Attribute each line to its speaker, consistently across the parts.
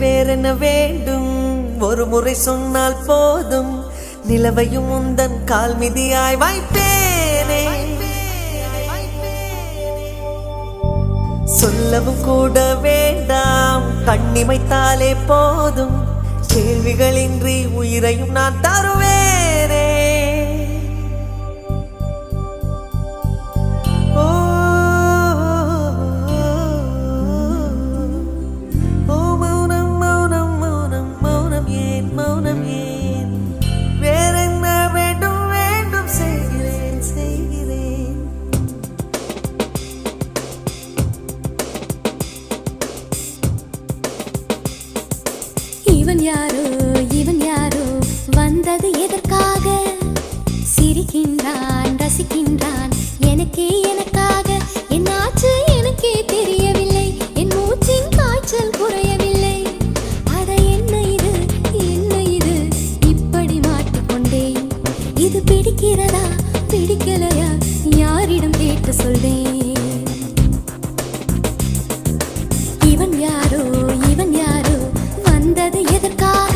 Speaker 1: வேறென்ன வேண்டும் ஒரு முறை சொன்னால் போதும் நிலவையும் உந்தன் கால் மிதியாய் வைப்பேனே சொல்லவும் கூட வேண்டாம் கண்ணிமைத்தாலே போதும் கேள்விகளின்றி உயிரையும் நான் தருவேனே
Speaker 2: இவன் யாரோ வந்தது இது பிடிக்கிறதா பிடிக்கலையா யாரிடம் கேட்டு சொல்வேன். இவன் யாரோ வந்தது எதற்காக?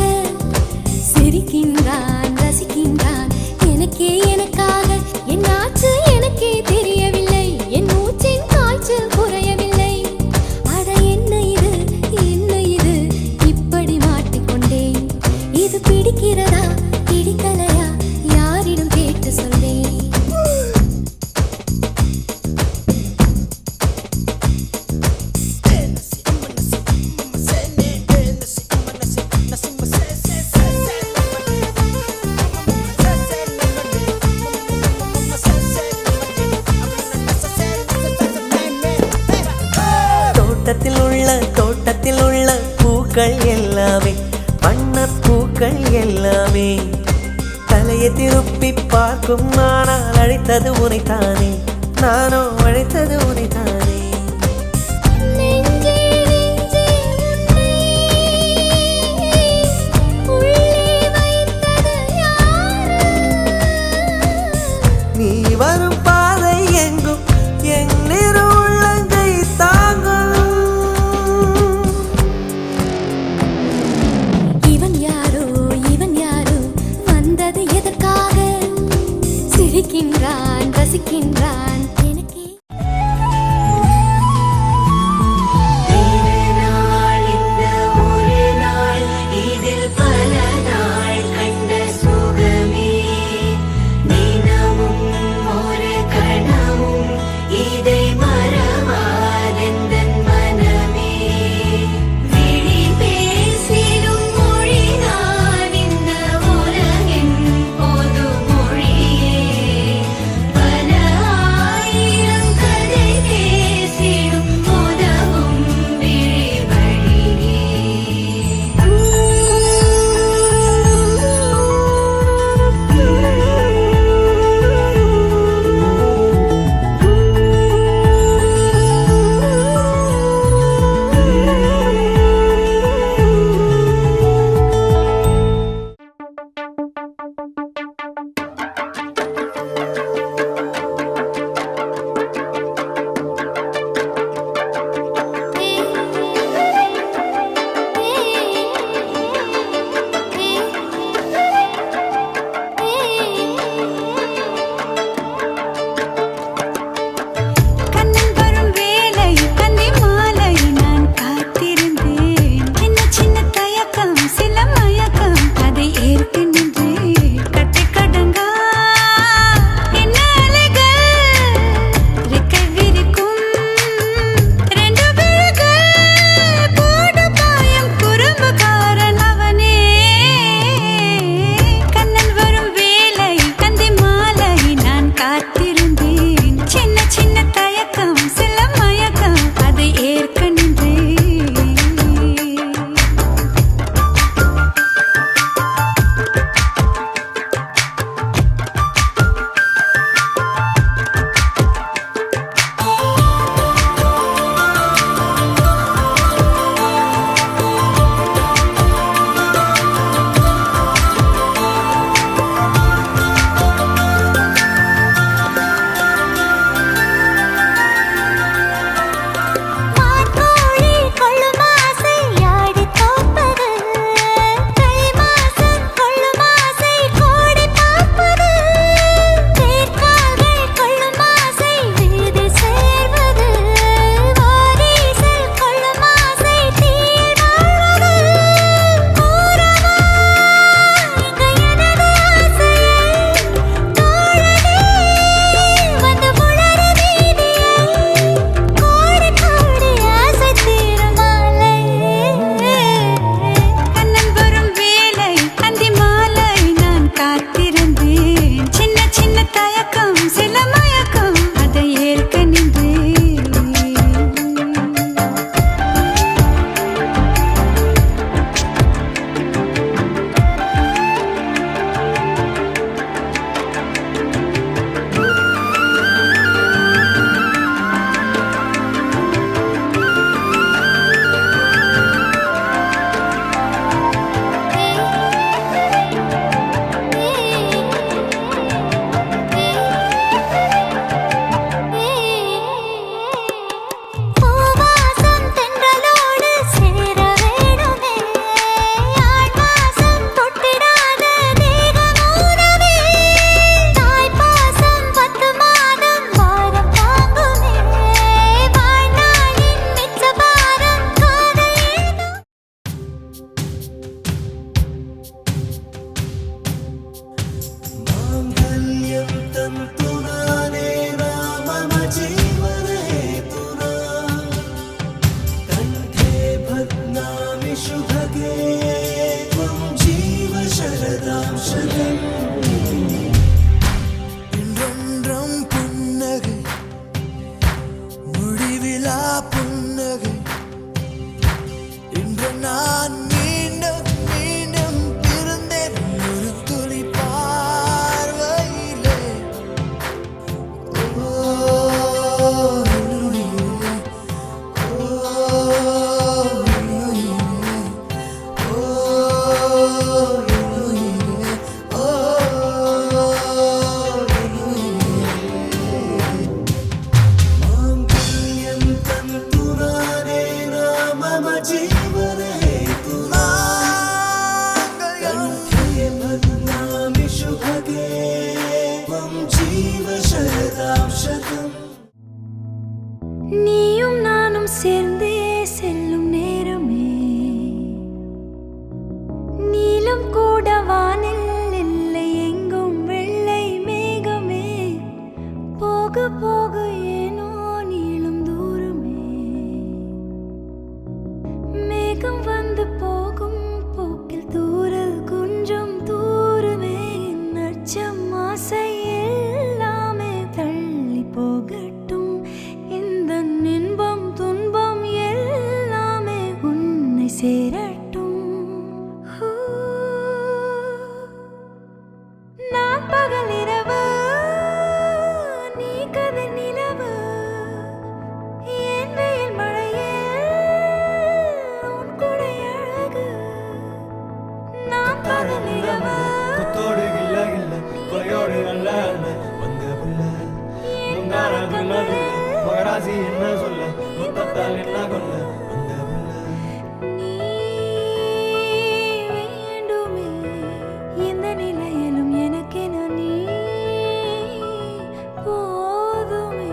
Speaker 2: சிரிக்கின்றான் ரசிக்கின்றான் எனக்காக. என்னாச்சு எனக்கே தெரியவில்லை, என் மூச்சின் காய்ச்சல் குறையவில்லை. அட என்ன இது இப்படி மாட்டிக்கொண்டேன். இது பிடிக்கிறதா பிடிக்கலையா யாரிடம் கேட்டு சொல்வேன்.
Speaker 1: தோட்டத்தில் உள்ள பூக்கள் எல்லாமே வண்ணப் பூக்கள் எல்லாமே தலையை திருப்பி பார்க்கும். ஆனால் அழைத்தது உனைத்தானே, நானோ அழைத்தது உனைத்தானே. நீ வரும் பாதை எங்கும் என் நிறு உள்ளங்கை தாங்கும்.
Speaker 2: இவன் யாரோ வந்தது எதற்காக? சிரிக்கின்றான் ரசிக்கின்றான் எனக்கே.
Speaker 3: மலர்கள் என்றென்றும் புன்னகை முடிவிலா புன்னகை இன்று நான் மீண்டும் மீண்டும் பிறந்தேன் ஒரு துளி பார்வையிலே ஓ என்னுயிரே, ஓ என்னுயிரே, ஓ என்னுயிரே, ஓ என்னுயிரே. மாங்கல்யம் தந்துரானே நாம ஜீவனே कंठे बदनामि शुभगे त्वं जीव शरदां शतम्
Speaker 2: நீயும் நானும் சேர்ந்தே செல்லும் நேரமே நீலம் கூட வானில் இல்லை எங்கும் வெள்ளை மேகமே போக போக ஏனோ நீளும் தூரமே மேகம் வந்து போகும் போக்கில் தூரல் கொஞ்சம் தூரமே நச்சம் ஆசை எல்லாமே தள்ளி போகட்டும் இந்த இன்பம் துன்பம் எல்லாமே உன்னை சேரட்டும் ஹூ. நான் பகல் இரவு நீ கதிர் நிலவு என் வெயில் மழையே உன் குடை அழகு நான் பகல் இரவு
Speaker 3: குத்தோடு கில்ல கில்ல கொலையோடு அல்ல அல்ல வந்த புள்ள முந்தான துள்ளது மகராசி என்ன சொல்ல முத்தத்தால் என்ன கொல்ல வந்த புள்ள
Speaker 2: நீ வேண்டுமே எந்த நிலையிலும் எனக்கென நீ போதுமே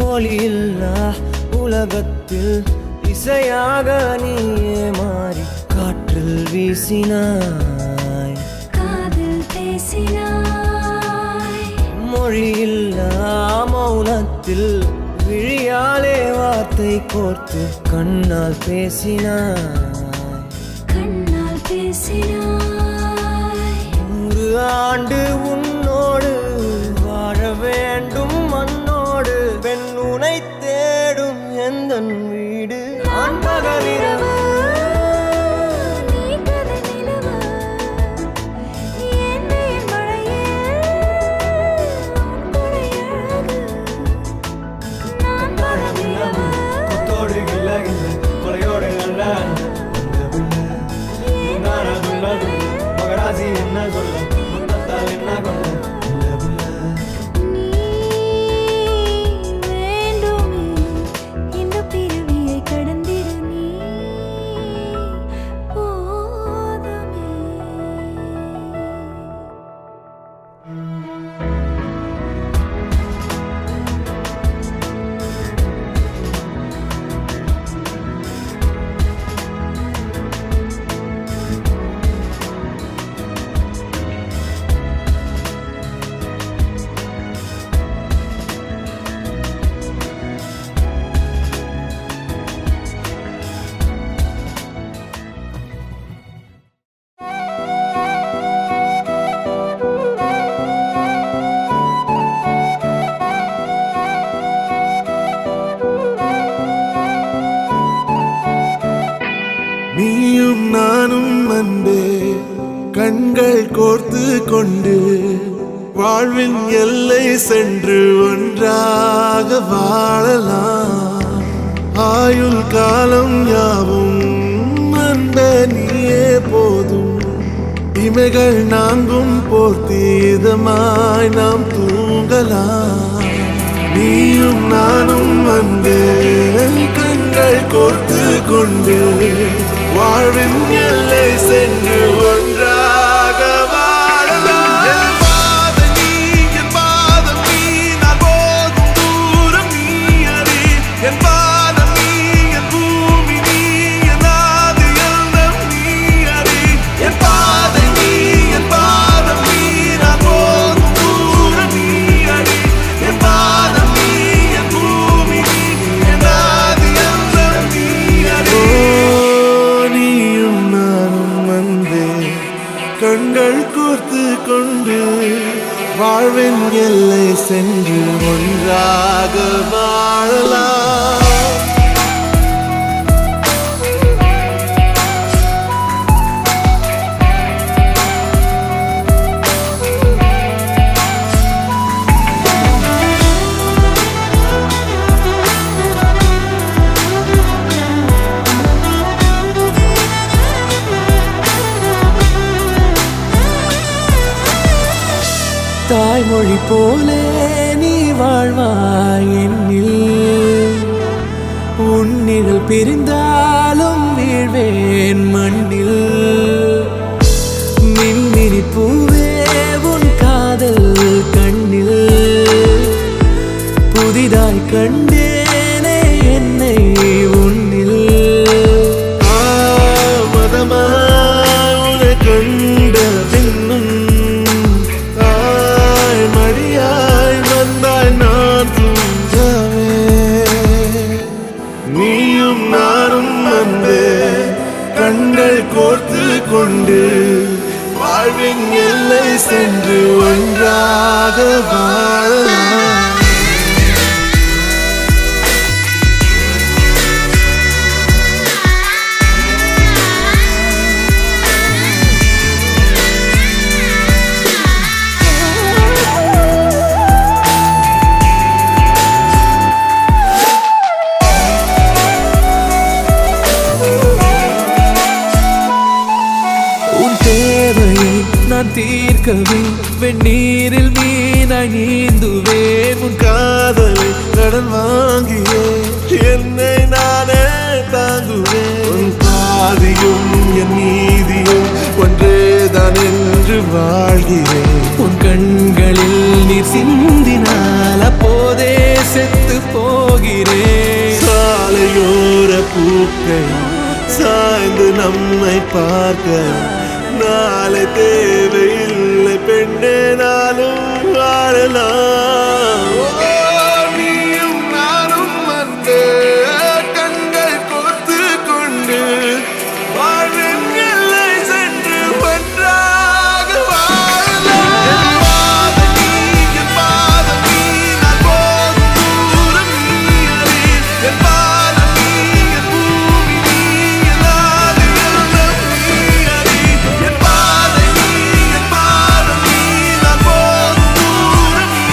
Speaker 1: ஒளியில்லா உலகத்தில் இசையாக நீயே மாறி காற்றில் வீசினாய்
Speaker 2: காதில் பேசினாய்
Speaker 1: மொழியில்லா மௌனத்தில் விழியாலே வார்த்தை கோர்த்து கண்ணால் பேசினாய்
Speaker 2: கண்ணால் பேசினாய்
Speaker 1: 100 ஆண்டு உன்னோடு வாழ வேண்டும் மண்ணோடு பெண் உனை தேடும் எந்தன் வீடு நான் பகலிரவு
Speaker 2: நீ கதிர் நிலவு என் வெயில் மழையே உன் குடை அழகு நான் பகல் இரவு
Speaker 3: குத்தோடு கில்ல கில்ல கொலையோடு அல்ல அல்ல வந்த புள்ள முந்தான துள்ளது மகராசி என்ன சொல்ல முத்தத்தால் என்ன கொல்ல வந்த புள்ள
Speaker 2: நீ வேண்டுமே இந்த பிறவியை கடந்திட நீ போதுமே
Speaker 4: நீயும் நானும் அன்பே கண்கள் கோர்த்து கொண்டு வாழ்வின் எல்லை சென்று ஒன்றாக வாழலாம். ஆயுள் காலம் யாவும் அன்ப நீயே போதும். இமைகள் நான்கும் போர்த்தி இதமாய் நாம் தூங்கலாம். நீயும் நானும் வந்து கண்கள் கோர்த்து கொண்டு வாழ்வின் எல்லை சென்று ஒன்றாக வாழலாம். என் பாதம் நீ, என் பாதம் நீ, நான் போகும் தூரம் நீ அறி. என் பாதம் நீ, என் பூமி நீ, என் ஆதி எல்லாம் நீ அறி. என் பாதம் நீ, என் பாதம் நீ, நான் போகும் தூரம் நீ அறி. என் பாதம் நீ, என் பூமி நீ, என் ஆதி எல்லாம் நீ அறி. நீயும் நானும் வந்தே கண்கள் கோர்த்து கொண்டு வாழ்வின் எல்லை சென்று ஒன்றாக வாழலாம்.
Speaker 1: தாய்மொழி போலே நீ வாழ்வாய் என்னில். உன்னிகள் பிரிந்தாலும் வீழ்வேன் மண்ணில். மின்மினி பூவே உன் காதல் கண்ணில். புதிதாய் கண்டேனே என்னை உன்னில்.
Speaker 4: மதமாய் உன்னை கண்ட பின்னும் மடியாய் வந்தாய் நான் தூங்கவே. நீயும் நானும் வந்து கண்கள் கோர்த்து கொண்டு வாழ்வின் எல்லை சென்று ஒன்றாக வாழலாம்.
Speaker 1: நான் தீர்க்கவே வெந்நீரில் மீனாய் நீந்துவேன்.
Speaker 4: உன் காதலை கடன் வாங்கியே என்னை நானே தாங்குவேன். உன் பாதியும் என் நீதியும் ஒன்றேதான் என்று வாழ்கிறேன்.
Speaker 1: உன் கண்களில் நீர் சிந்தினால் அப்போதே செத்து போகிறேன்.
Speaker 4: சாலையோர பூக்கள் சாய்ந்து நம்மை பார்க்க நாளை தேவையில்லை பெண்ணே, நாளும் வாழலாம். நீயும் நானும் வந்து கண்கள் கோர்த்து கொண்டு வாழ்வின் எல்லை சென்று ஒன்றாக வாழலாம். என் பாதம் நீ, என் பாதம் நீ, நான் போகும் தூரம் நீ அறி. என் பாதம் நீ, என் பூமி நீ, என் ஆதி எல்லாம் நீ அறி. என் பாதம் நீ, என் பாதம் நீ, நான் போகும் தூரம் நீ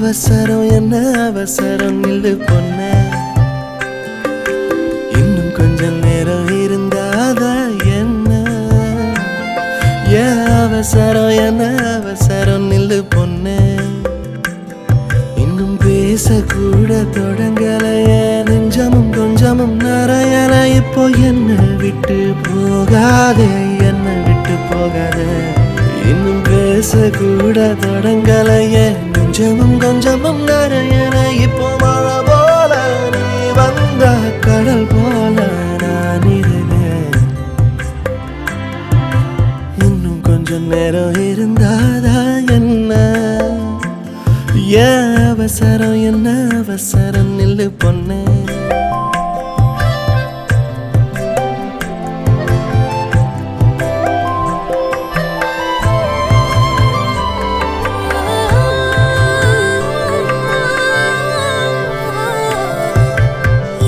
Speaker 5: அவசரம் என்ன அவசரம் நில்லு பொண்ணே, இன்னும் கொஞ்சம் நேரம் இருந்தாதா என்ன? ஏன் அவசரம் என்ன அவசரம் நில்லு பொண்ணே, இன்னும் பேசக்கூட தொடங்கலையே, நெஞ்சமும் கொஞ்சமும் நிறையல. இப்போ என்ன விட்டு போகாதே, என்ன விட்டு போகாதே, இன்னும் பேசக்கூட தொடங்கலையே, நெஞ்சமும் கொஞ்சமும் நிறையல. இப்போ மழை போல நீ வந்த கடல் போல நான் இருந்தேன், இன்னும் கொஞ்சம் நேரம் இருந்தாதா என்ன? ஏன் அவசரம் என்ன அவசரம் நில்லு பொண்ணே.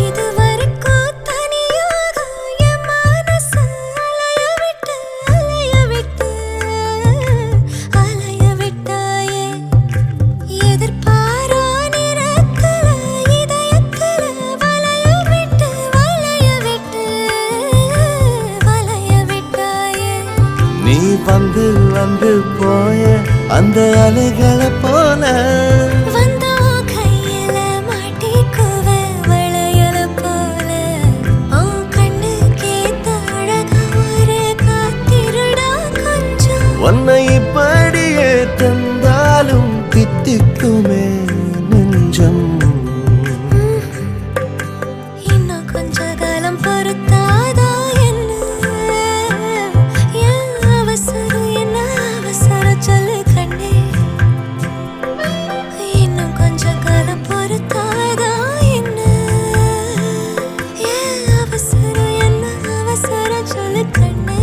Speaker 2: இதுவரைக்கும் தனியாக என் மனசு அலைய விட்டாயே, எதிர்பாரா நிறக்கல இதயக்கல வளைய விட்டாயே.
Speaker 5: நீ வந்து வந்து போய அந்த அலைகளை போல,
Speaker 2: வந்தா கையில மாட்டிக்குவ வளையல போல, உன் கண்ணுக்கேத்த அழகா ஒரு காத்திருடா கொஞ்சம்.
Speaker 5: உன்னை இப்படியே தந்தாலும் தித்திக்குமே நெஞ்சம்.
Speaker 2: இன்னும் கொஞ்ச காலம் பொறுத்தாதா என்ன? ஏன் அவசரம் என்ன அவசரம் சொல்லு கண்ணே, இன்னும் கொஞ்ச காலம் பொறுத்தாதா என்ன? ஏன் அவசரம் என்ன அவசரம் சொல்லு கண்ணே.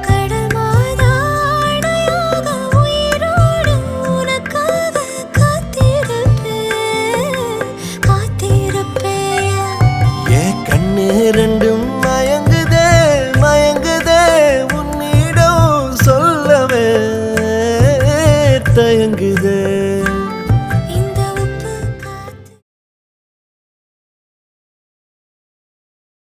Speaker 2: கடல் மாதா அணையாக உயிரோடு உனக்காக காத்திருப்பேயா.
Speaker 5: ஏன் கண்ணு ரெண்டும் மயங்குதே மயங்குதே, உன்னிடம் சொல்லவே தயங்குதே.